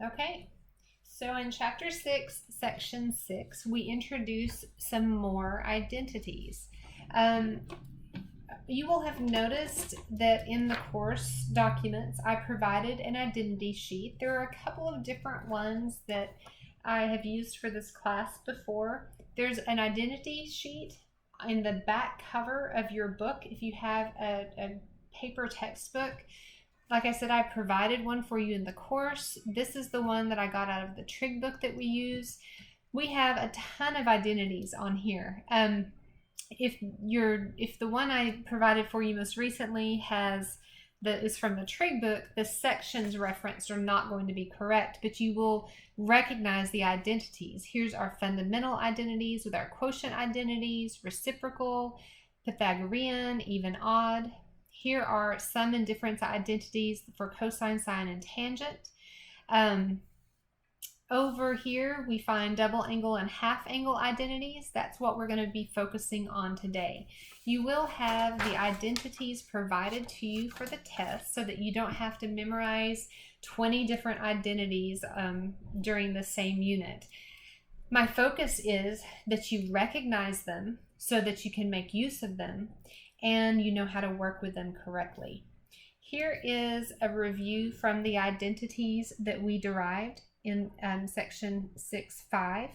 Okay, so in Chapter 6, Section 6, we introduce some more identities. You will have noticed that in the course documents, I provided an identity sheet. There are a couple of different ones that I have used for this class before. There's an identity sheet in the back cover of your book. If you have a paper textbook, like I said, I provided one for you in the course. This is the one that I got out of the trig book that we use. We have a ton of identities on here. If the one I provided for you most recently is from the trig book, the sections referenced are not going to be correct, but you will recognize the identities. Here's our fundamental identities with our quotient identities, reciprocal, Pythagorean, even, odd. Here are sum and difference identities for cosine, sine, and tangent. Over here, we find double angle and half angle identities. That's what we're going to be focusing on today. You will have the identities provided to you for the test so that you don't have to memorize 20 different identities during the same unit. My focus is that you recognize them so that you can make use of them and you know how to work with them correctly. Here is a review from the identities that we derived in section 6.5.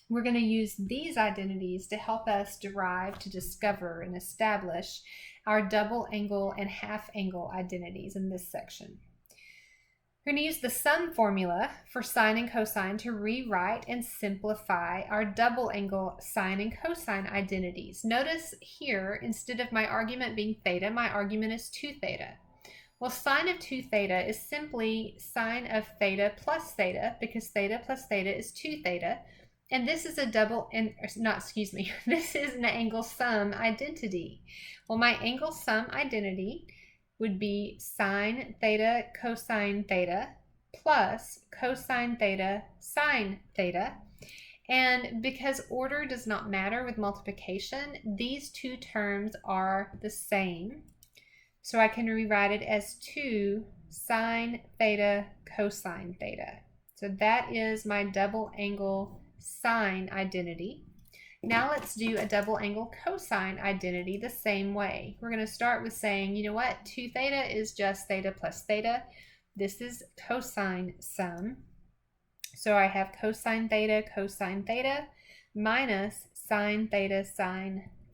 We're going to use these identities to help us derive, to discover, and establish our double angle and half angle identities in this section. We're going to use the sum formula for sine and cosine to rewrite and simplify our double angle sine and cosine identities. Notice here, instead of my argument being theta, my argument is 2 theta. Well, sine of 2 theta is simply sine of theta plus theta, because theta plus theta is 2 theta. And this is this is an angle sum identity. Well, my angle sum identity would be sine theta cosine theta plus cosine theta sine theta. And because order does not matter with multiplication, these two terms are the same. So I can rewrite it as 2 sine theta cosine theta. So that is my double angle sine identity. Now let's do a double angle cosine identity the same way. We're going to start with saying, you know what, 2 theta is just theta plus theta. This is cosine sum. So I have cosine theta minus sine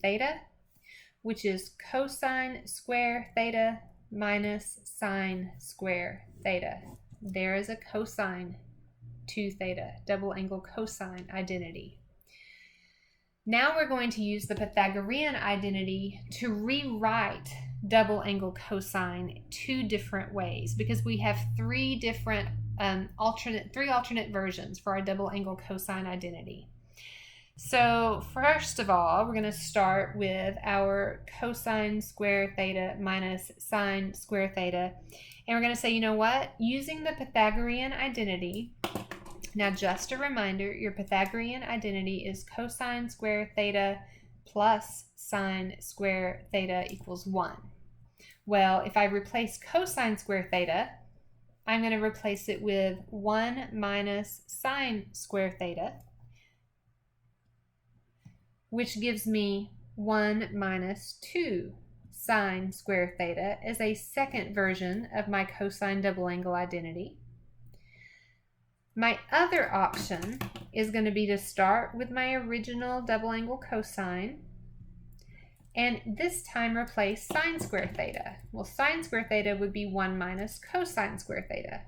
theta, which is cosine square theta minus sine square theta. There is a cosine 2 theta, double angle cosine identity. Now we're going to use the Pythagorean identity to rewrite double angle cosine 2 different ways, because we have 3 different alternate versions for our double angle cosine identity. So first of all, we're going to start with our cosine square theta minus sine square theta, and we're going to say, you know what, using the Pythagorean identity. Now, just a reminder, your Pythagorean identity is cosine square theta plus sine square theta equals 1. Well, if I replace cosine square theta, I'm going to replace it with 1 minus sine square theta, which gives me 1 minus 2 sine square theta as a second version of my cosine double angle identity. My other option is going to be to start with my original double angle cosine and this time replace sine square theta. Well, sine square theta would be 1 minus cosine square theta.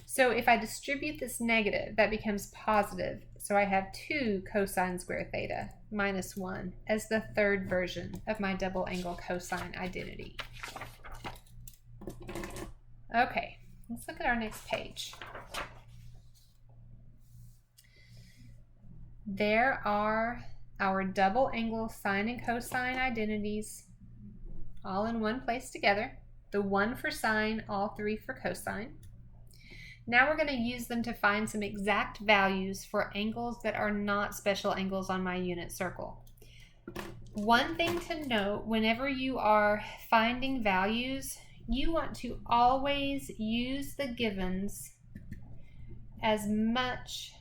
So if I distribute this negative, that becomes positive. So I have 2 cosine square theta minus 1 as the third version of my double angle cosine identity. Okay, let's look at our next page. There are our double angle sine and cosine identities all in one place together. The 1 for sine, all 3 for cosine. Now we're going to use them to find some exact values for angles that are not special angles on my unit circle. One thing to note whenever you are finding values, you want to always use the givens as much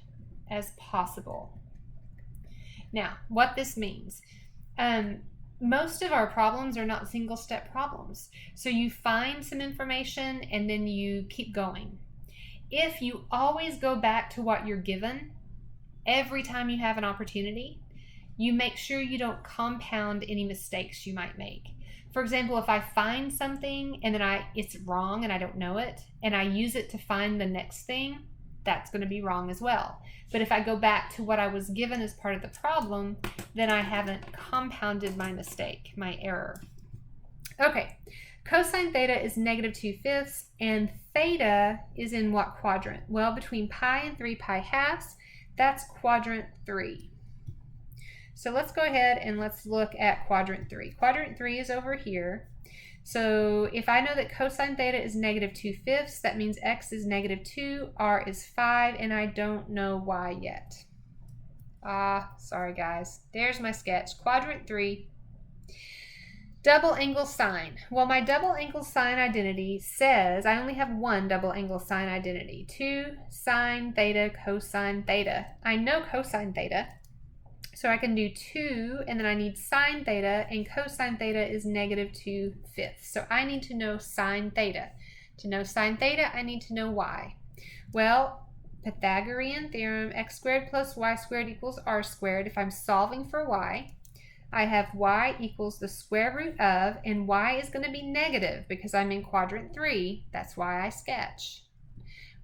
as possible. Now, what this means, most of our problems are not single step problems. So you find some information and then you keep going. If you always go back to what you're given every time you have an opportunity, you make sure you don't compound any mistakes you might make. For example, if I find something and then it's wrong and I don't know it, and I use it to find the next thing, that's going to be wrong as well. But if I go back to what I was given as part of the problem, then I haven't compounded my mistake, my error. Okay, cosine theta is -2/5, and theta is in what quadrant? Well, between pi and 3 pi halves, that's quadrant 3. So let's go ahead and let's look at quadrant 3. Quadrant 3 is over here. So if I know that cosine theta is -2/5, that means x is -2, r is 5, and I don't know y yet. Sorry guys. There's my sketch. Quadrant 3. Double angle sine. Well, my double angle sine identity says I only have one double angle sine identity. 2 sine theta cosine theta. I know cosine theta. So I can do 2, and then I need sine theta, and cosine theta is -2/5. So I need to know sine theta. To know sine theta, I need to know y. Well, Pythagorean theorem, x squared plus y squared equals r squared. If I'm solving for y, I have y equals the square root of, and y is going to be negative because I'm in quadrant 3. That's why I sketch.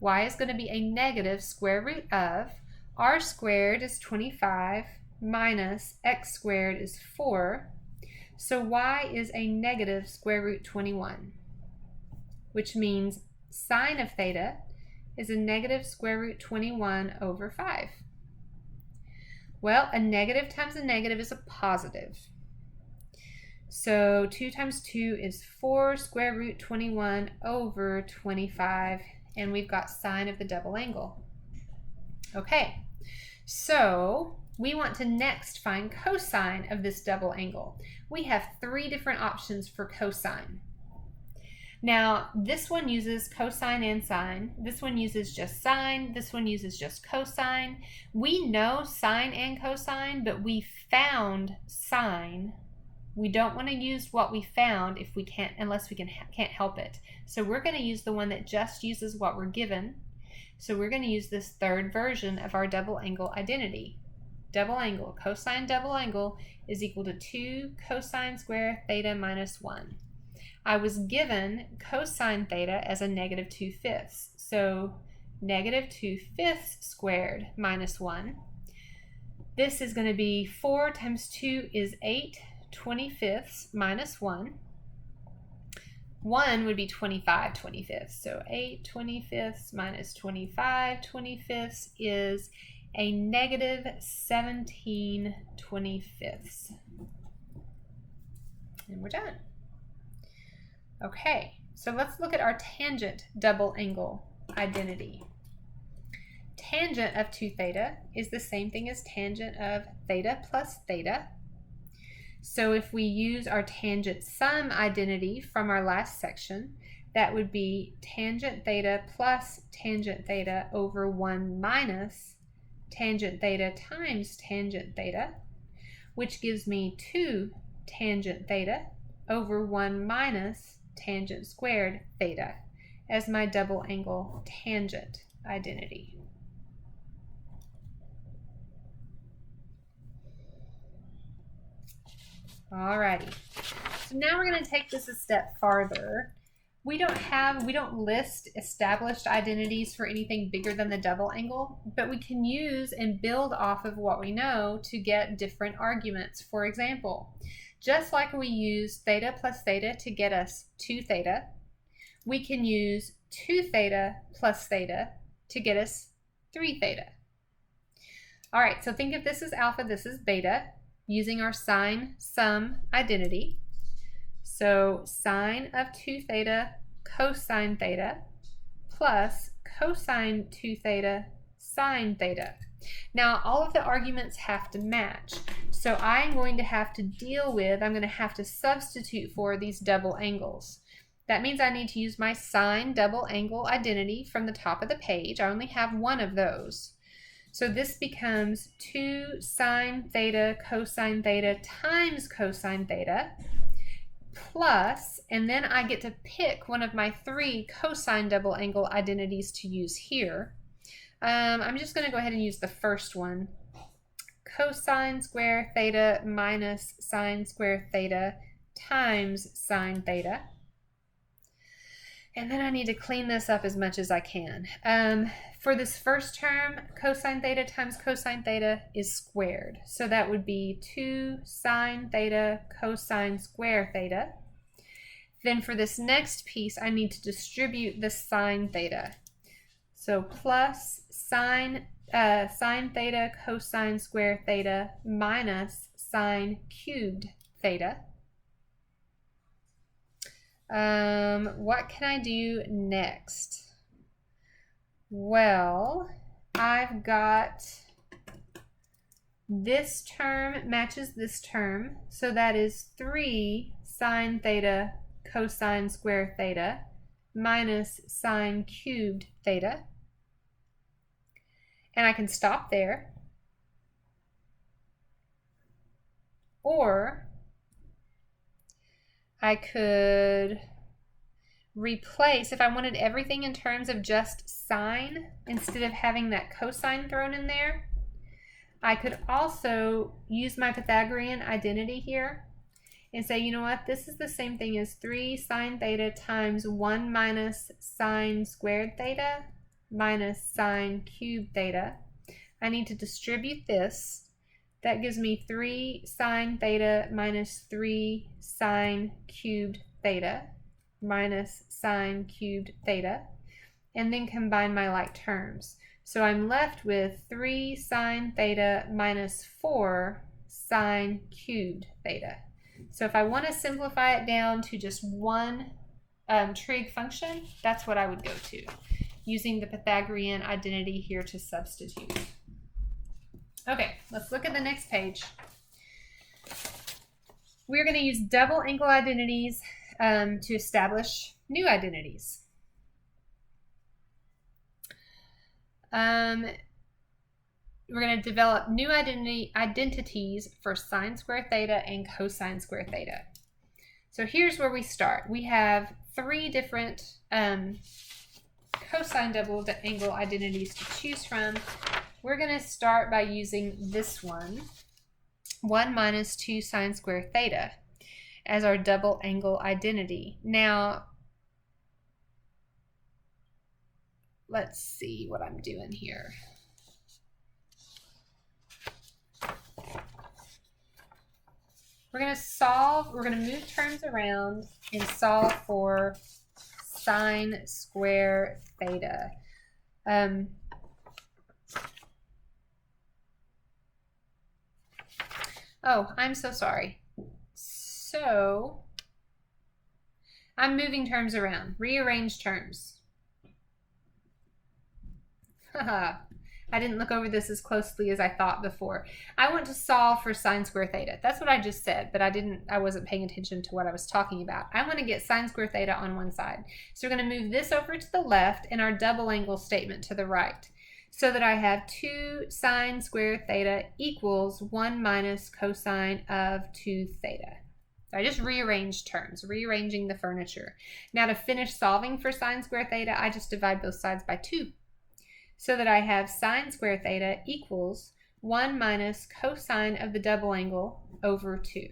Y is going to be a negative square root of, r squared is 25, minus x squared is 4, so y is a negative square root 21, which means sine of theta is a negative square root 21 over 5. Well, a negative times a negative is a positive. So 2 times 2 is 4 square root 21 over 25, and we've got sine of the double angle. Okay, so we want to next find cosine of this double angle. We have 3 different options for cosine. Now, this one uses cosine and sine. This one uses just sine. This one uses just cosine. We know sine and cosine, but we found sine. We don't want to use what we found if we can't, unless we can't help it. So we're going to use the one that just uses what we're given. So we're going to use this third version of our double angle identity. Double angle, cosine double angle is equal to 2 cosine square theta minus 1. I was given cosine theta as a -2/5. So -2/5 squared minus 1. This is going to be 4 times 2 is 8 25ths minus 1. 1 would be 25 25ths. So 8 25ths minus 25 25ths is a -17 25ths. And we're done. Okay, so let's look at our tangent double angle identity. Tangent of 2 theta is the same thing as tangent of theta plus theta. So if we use our tangent sum identity from our last section, that would be tangent theta plus tangent theta over 1 minus tangent theta times tangent theta, which gives me 2 tangent theta over 1 minus tangent squared theta as my double angle tangent identity. Alrighty, so now we're going to take this a step farther. We don't list established identities for anything bigger than the double angle, but we can use and build off of what we know to get different arguments. For example, just like we use theta plus theta to get us 2 theta, we can use 2 theta plus theta to get us 3 theta. All right, so think of this as alpha, this is beta, using our sine sum identity. So sine of 2 theta cosine theta plus cosine 2 theta sine theta. Now, all of the arguments have to match. So I'm going to have to substitute for these double angles. That means I need to use my sine double angle identity from the top of the page. I only have one of those. So this becomes 2 sine theta cosine theta times cosine theta plus, and then I get to pick one of my 3 cosine double angle identities to use here. I'm just going to go ahead and use the first one. Cosine square theta minus sine square theta times sine theta. And then I need to clean this up as much as I can. For this first term, cosine theta times cosine theta is squared. So that would be 2 sine theta cosine square theta. Then for this next piece, I need to distribute the sine theta. So plus sine theta cosine square theta minus sine cubed theta. What can I do next? Well, I've got this term matches this term, so that is 3 sine theta cosine square theta minus sine cubed theta. And I can stop there. Or I could replace, if I wanted everything in terms of just sine instead of having that cosine thrown in there, I could also use my Pythagorean identity here and say, you know what, this is the same thing as 3 sine theta times 1 minus sine squared theta minus sine cubed theta. I need to distribute this. That gives me 3 sine theta minus 3 sine cubed theta minus sine cubed theta, and then combine my like terms. So I'm left with 3 sine theta minus 4 sine cubed theta. So if I want to simplify it down to just one trig function, that's what I would go to, using the Pythagorean identity here to substitute. Okay, let's look at the next page. We're going to use double angle identities to establish new identities. We're going to develop new identities for sine square theta and cosine square theta. So here's where we start. We have 3 different cosine double angle identities to choose from. We're going to start by using this one, 1 minus 2 sine square theta, as our double angle identity. Now, let's see what I'm doing here. We're going to move terms around and solve for sine square theta. Oh, I'm so sorry. So, I'm moving terms around. Rearrange terms. Haha. I didn't look over this as closely as I thought before. I want to solve for sine square theta. That's what I just said, but I wasn't paying attention to what I was talking about. I want to get sine square theta on one side. So we're going to move this over to the left and our double angle statement to the right, so that I have 2 sine square theta equals 1 minus cosine of 2 theta. So I just rearranged terms, rearranging the furniture. Now to finish solving for sine square theta, I just divide both sides by 2. So that I have sine square theta equals 1 minus cosine of the double angle over 2.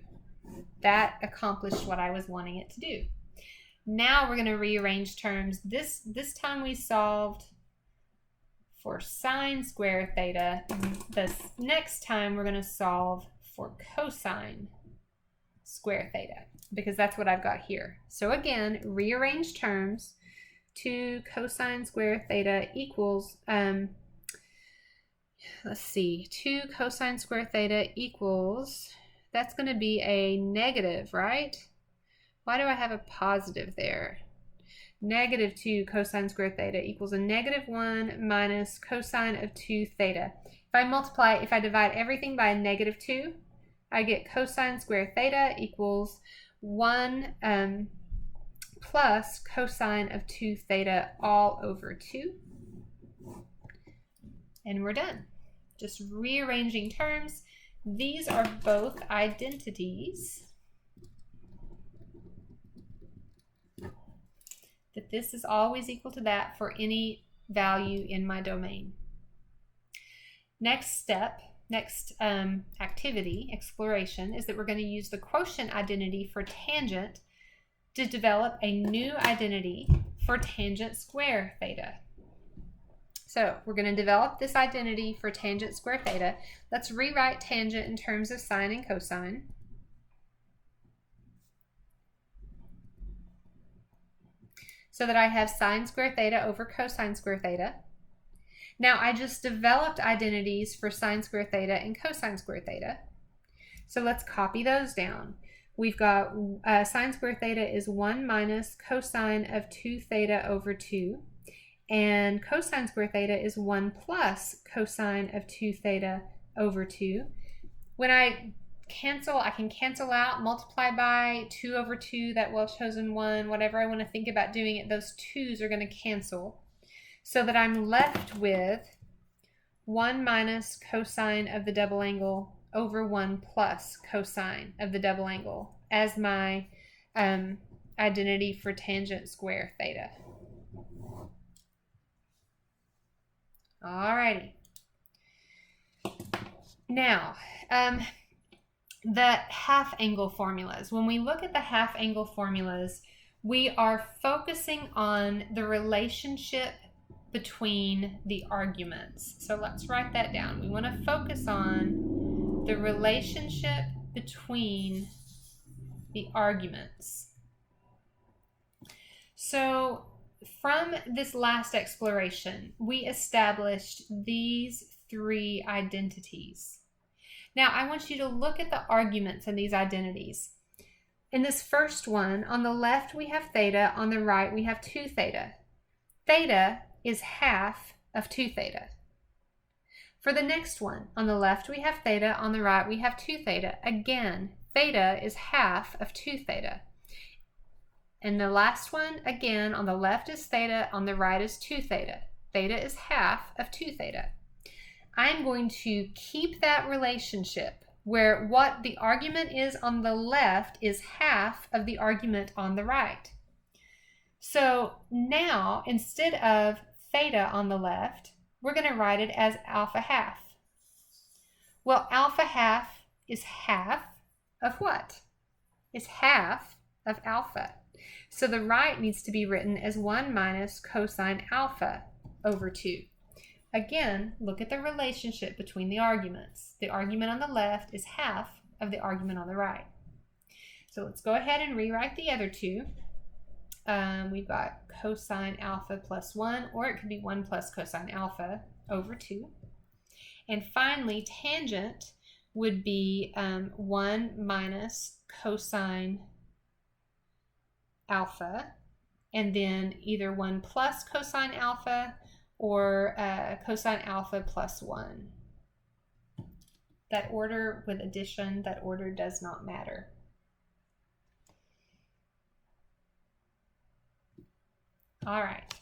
That accomplished what I was wanting it to do. Now we're going to rearrange terms. This time we solved for sine square theta. This next time we're going to solve for cosine square theta, because that's what I've got here. So again, rearrange terms. 2 cosine square theta equals, 2 cosine square theta equals, that's going to be a negative, right? Why do I have a positive there? Negative 2 cosine squared theta equals a negative 1 minus cosine of 2 theta. If I divide everything by a negative 2, I get cosine squared theta equals 1 plus cosine of 2 theta all over 2. And we're done. Just rearranging terms. These are both identities. That this is always equal to that for any value in my domain. Next step, activity, exploration, is that we're going to use the quotient identity for tangent to develop a new identity for tangent square theta. So we're going to develop this identity for tangent square theta. Let's rewrite tangent in terms of sine and cosine. So that I have sine square theta over cosine square theta. Now I just developed identities for sine square theta and cosine square theta. So let's copy those down. We've got sine square theta is 1 minus cosine of 2 theta over 2. And cosine square theta is 1 plus cosine of 2 theta over 2. When I cancel, I can cancel out, multiply by 2 over 2, that well-chosen 1, whatever I want to think about doing it, those 2's are going to cancel. So that I'm left with 1 minus cosine of the double angle over 1 plus cosine of the double angle as my identity for tangent square theta. Alrighty. Now, the half angle formulas. When we look at the half angle formulas, we are focusing on the relationship between the arguments. So let's write that down. We want to focus on the relationship between the arguments. So from this last exploration, we established these 3 identities. Now I want you to look at the arguments in these identities. In this first one, on the left we have theta, on the right we have 2 theta. Theta is half of 2 theta. For the next one, on the left we have theta, on the right we have 2 theta. Again, theta is half of 2 theta. And the last one, again, on the left is theta, on the right is 2 theta. Theta is half of 2 theta. I'm going to keep that relationship where what the argument is on the left is half of the argument on the right. So now, instead of theta on the left, we're going to write it as alpha half. Well, alpha half is half of what? It's half of alpha. So the right needs to be written as 1 minus cosine alpha over 2. Again, look at the relationship between the arguments. The argument on the left is half of the argument on the right. So let's go ahead and rewrite the other 2. We've got cosine alpha plus 1, or it could be 1 plus cosine alpha over 2. And finally, tangent would be 1 minus cosine alpha, and then either 1 plus cosine alpha or cosine alpha plus 1. That order with addition, that order does not matter. All right.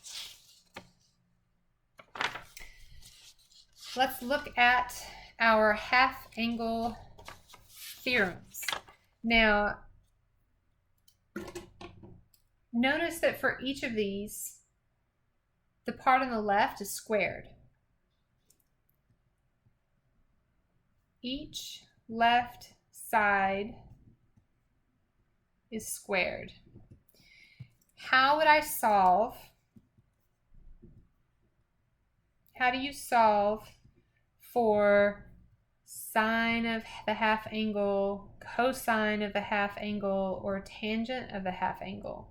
Let's look at our half angle theorems. Now, notice that for each of these, the part on the left is squared. Each left side is squared. How would I solve? How do you solve for sine of the half angle, cosine of the half angle, or tangent of the half angle?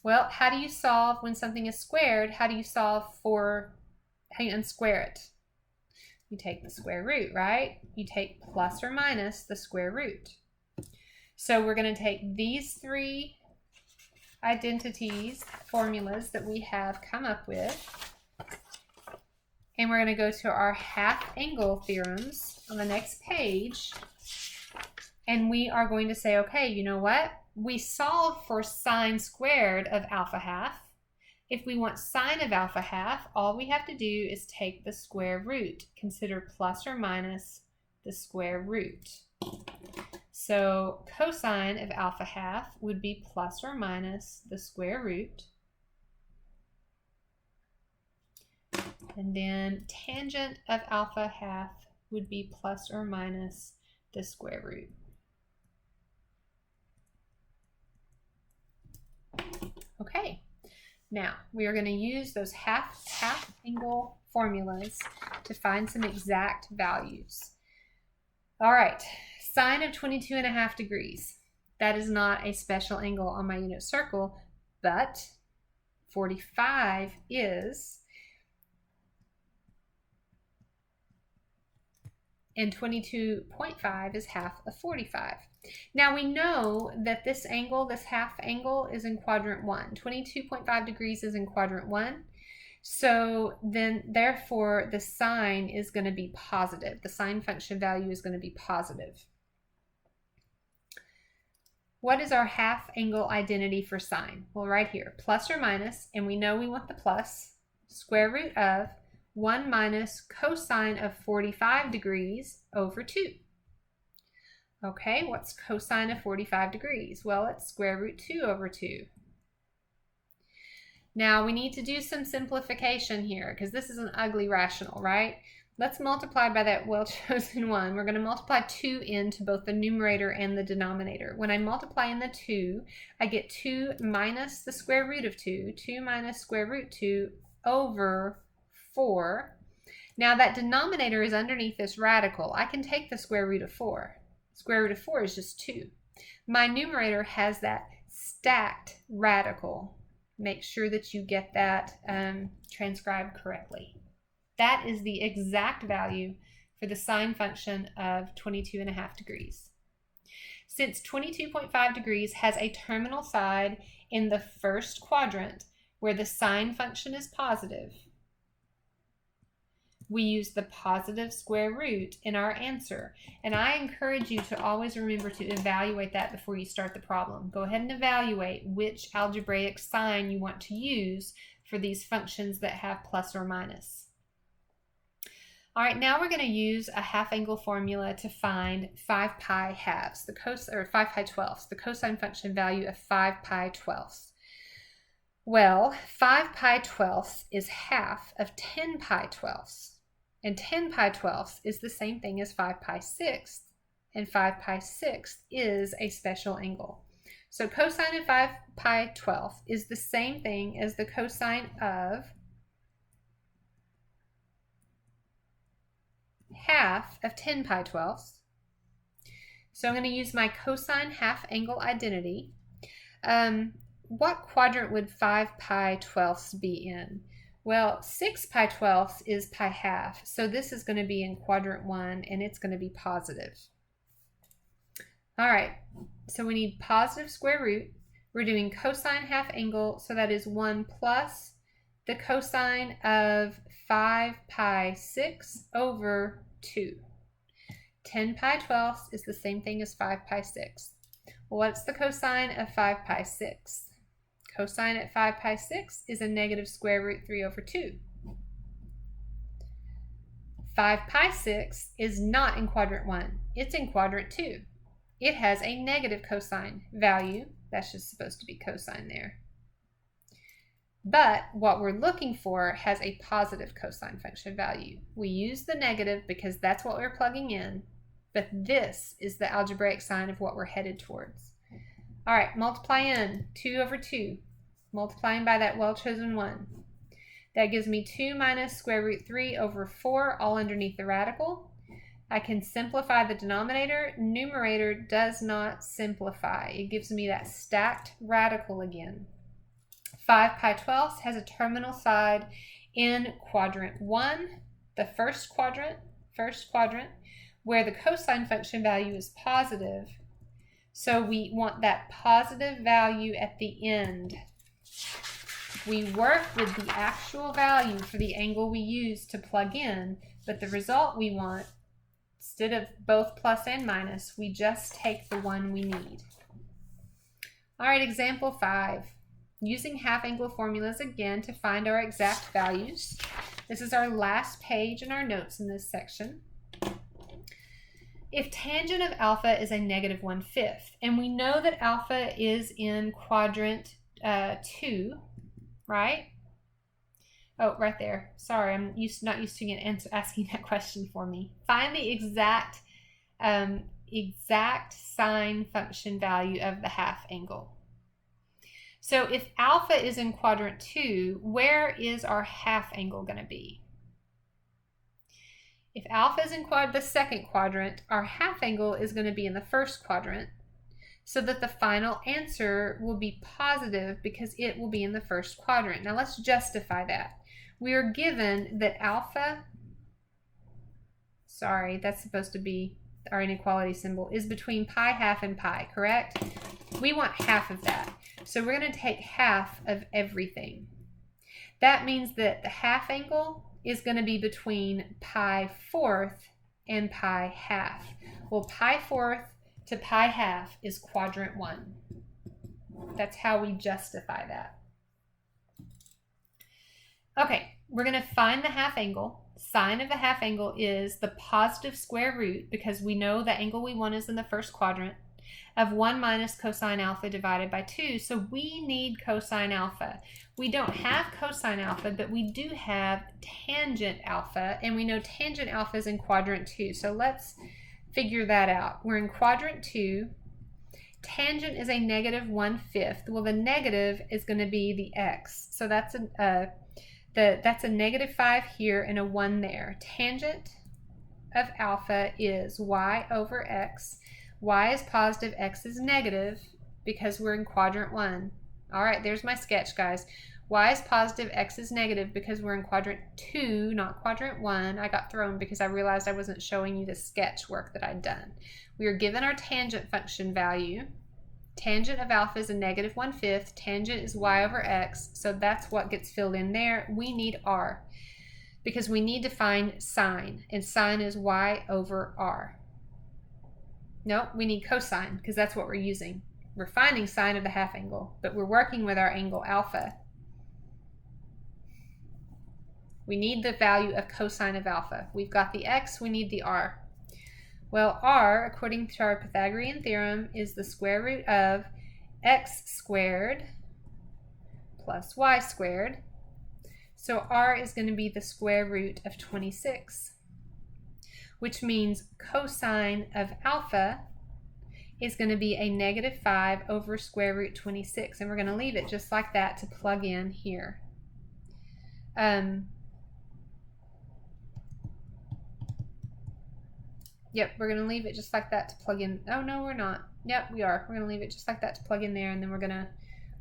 Well, how do you solve when something is squared? How do you unsquare it? You take the square root, right? You take plus or minus the square root. So we're going to take these 3 identities, formulas that we have come up with. And we're going to go to our half angle theorems on the next page. And we are going to say, okay, you know what? We solve for sine squared of alpha half. If we want sine of alpha half, all we have to do is take the square root. Consider plus or minus the square root. So cosine of alpha half would be plus or minus the square root. And then tangent of alpha half would be plus or minus the square root. Okay, now we are going to use those half angle formulas to find some exact values. All right, sine of 22.5 degrees. That is not a special angle on my unit circle, but 45 is, and 22.5 is half of 45. Now we know that this angle, this half angle, is in quadrant 1. 22.5 degrees is in quadrant 1. So then, therefore, the sine is going to be positive. The sine function value is going to be positive. What is our half angle identity for sine? Well, right here, plus or minus, and we know we want the plus, square root of 1 minus cosine of 45 degrees over 2. Okay, what's cosine of 45 degrees? Well, it's square root 2 over 2. Now, we need to do some simplification here because this is an ugly rational, right? Let's multiply by that well-chosen 1. We're going to multiply 2 into both the numerator and the denominator. When I multiply in the 2, I get 2 minus the square root of 2, 2 minus square root 2 over 4. Now, that denominator is underneath this radical. I can take the square root of 4. Square root of 4 is just 2. My numerator has that stacked radical. Make sure that you get that transcribed correctly. That is the exact value for the sine function of 22.5 degrees. Since 22.5 degrees has a terminal side in the first quadrant where the sine function is positive, we use the positive square root in our answer. And I encourage you to always remember to evaluate that before you start the problem. Go ahead and evaluate which algebraic sign you want to use for these functions that have plus or minus. All right, now we're going to use a half angle formula to find 5 pi halves, 5 pi twelfths, the cosine function value of 5 pi twelfths. Well, 5 pi twelfths is half of 10 pi twelfths. And 10 pi twelfths is the same thing as 5 pi sixths. And 5 pi sixths is a special angle. So cosine of 5 pi twelfths is the same thing as the cosine of half of 10 pi twelfths. So I'm going to use my cosine half angle identity. What quadrant would 5 pi twelfths be in? Well, 6 pi twelfths is pi half, so this is going to be in quadrant 1, and it's going to be positive. All right, so we need positive square root. We're doing cosine half angle, so that is 1 plus the cosine of 5 pi 6 over 2. 10 pi twelfths is the same thing as 5 pi 6. What's the cosine of 5 pi 6? Cosine at 5 pi 6 is a negative square root 3 over 2. 5 pi 6 is not in quadrant 1. It's in quadrant 2. It has a negative cosine value. That's just supposed to be cosine there. But what we're looking for has a positive cosine function value. We use the negative because that's what we're plugging in, but this is the algebraic sign of what we're headed towards. All right, multiply in 2 over 2, multiplying by that well-chosen 1. That gives me 2 minus square root 3 over 4, all underneath the radical. I can simplify the denominator. Numerator does not simplify. It gives me that stacked radical again. 5 pi twelfths has a terminal side in quadrant 1, the first quadrant, where the cosine function value is positive. So we want that positive value at the end. We work with the actual value for the angle we use to plug in, but the result we want, instead of both plus and minus, we just take the one we need. All right, example 5. Using half-angle formulas again to find our exact values. This is our last page in our notes in this section. If tangent of alpha is a negative 1/5, and we know that alpha is in quadrant 2, right? Oh, right there. Sorry, I'm not used to you asking that question for me. Find the exact sine function value of the half angle. So if alpha is in quadrant 2, where is our half angle going to be? If alpha is in the second quadrant, our half angle is going to be in the first quadrant, so that the final answer will be positive because it will be in the first quadrant. Now let's justify that. We are given that alpha, sorry, that's supposed to be our inequality symbol, is between pi half and pi, correct? We want half of that. So we're going to take half of everything. That means that the half angle is going to be between pi fourth and pi half. Well, pi fourth to pi half is quadrant 1. That's how we justify that. Okay, we're going to find the half angle. Sine of the half angle is the positive square root, because we know the angle we want is in the first quadrant, of 1 minus cosine alpha divided by 2. So we need cosine alpha. We don't have cosine alpha, but we do have tangent alpha, and we know tangent alpha is in quadrant 2. So let's figure that out. We're in quadrant 2. Tangent is a negative 1/5. Well, the negative is going to be the x. So that's a negative 5 here and a 1 there. Tangent of alpha is y over x. Y is positive, x is negative, because we're in quadrant 1. All right, there's my sketch, guys. Y is positive, x is negative, because we're in quadrant 2, not quadrant 1. I got thrown because I realized I wasn't showing you the sketch work that I'd done. We are given our tangent function value. Tangent of alpha is a negative 1/5. Tangent is y over x, so that's what gets filled in there. We need r, because we need to find sine, and sine is y over r. No, we need cosine, because that's what we're using. We're finding sine of the half angle, but we're working with our angle alpha. We need the value of cosine of alpha. We've got the x, we need the r. Well, r, according to our Pythagorean theorem, is the square root of x squared plus y squared. So r is going to be the square root of 26. Which means cosine of alpha is going to be a negative 5 over square root 26. And we're going to leave it just like that to plug in here. Yep, we're going to leave it just like that to plug in. Oh, no, we're not. Yep, we are. We're going to leave it just like that to plug in there, and then we're going to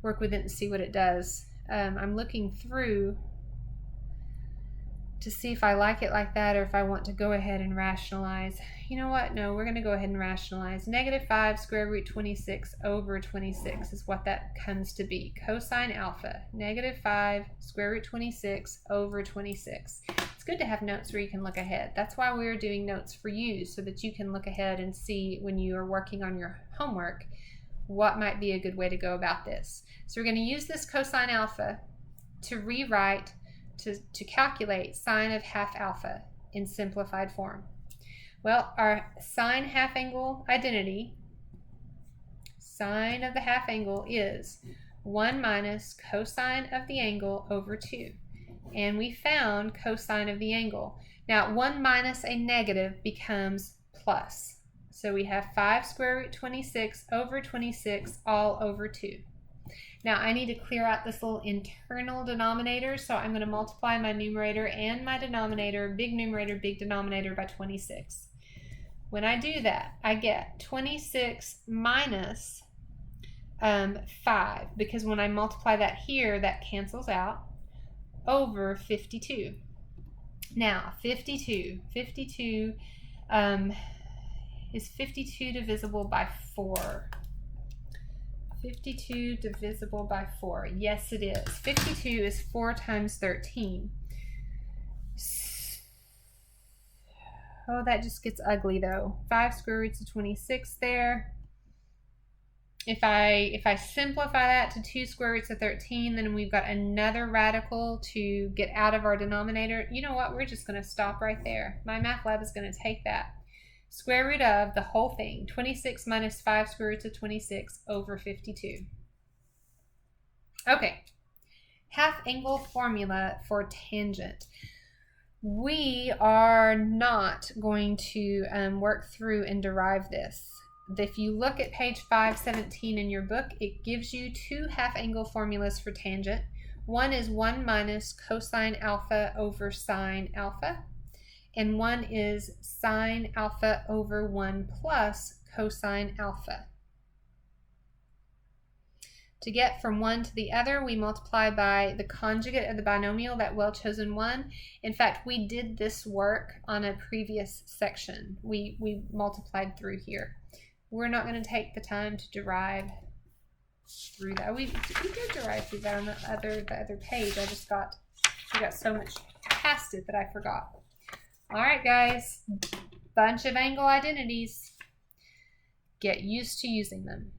work with it and see what it does. I'm looking through to see if I like it like that or if I want to go ahead and rationalize. You know what? No, we're going to go ahead and rationalize. Negative 5 square root 26 over 26 is what that comes to be. Cosine alpha, negative 5 square root 26 over 26. It's good to have notes where you can look ahead. That's why we're doing notes for you, so that you can look ahead and see when you are working on your homework what might be a good way to go about this. So we're going to use this cosine alpha to rewrite to calculate sine of half alpha in simplified form. Well, our sine half angle identity, sine of the half angle, is 1 minus cosine of the angle over 2. And we found cosine of the angle. Now, 1 minus a negative becomes plus. So we have 5 square root 26 over 26 all over 2. Now I need to clear out this little internal denominator, so I'm going to multiply my numerator and my denominator, big numerator, big denominator, by 26. When I do that, I get 26 minus 5, because when I multiply that here, that cancels out, over 52. Now 52 is 52 divisible by 4. 52 divisible by 4. Yes, it is. 52 is 4 times 13. Oh, that just gets ugly though. 5 square roots of 26 there. If I simplify that to 2 square roots of 13, then we've got another radical to get out of our denominator. You know what? We're just going to stop right there. My math lab is going to take that. Square root of the whole thing. 26 minus 5 square roots of 26 over 52. Okay. Half angle formula for tangent. We are not going to work through and derive this. If you look at page 517 in your book, it gives you 2 half-angle formulas for tangent. One is 1 minus cosine alpha over sine alpha, and one is sine alpha over 1 plus cosine alpha. To get from one to the other, we multiply by the conjugate of the binomial, that well-chosen one. In fact, we did this work on a previous section. We multiplied through here. We're not going to take the time to derive through that. We did derive through that on the other page. We got so much past it that I forgot. All right, guys. Bunch of angle identities. Get used to using them.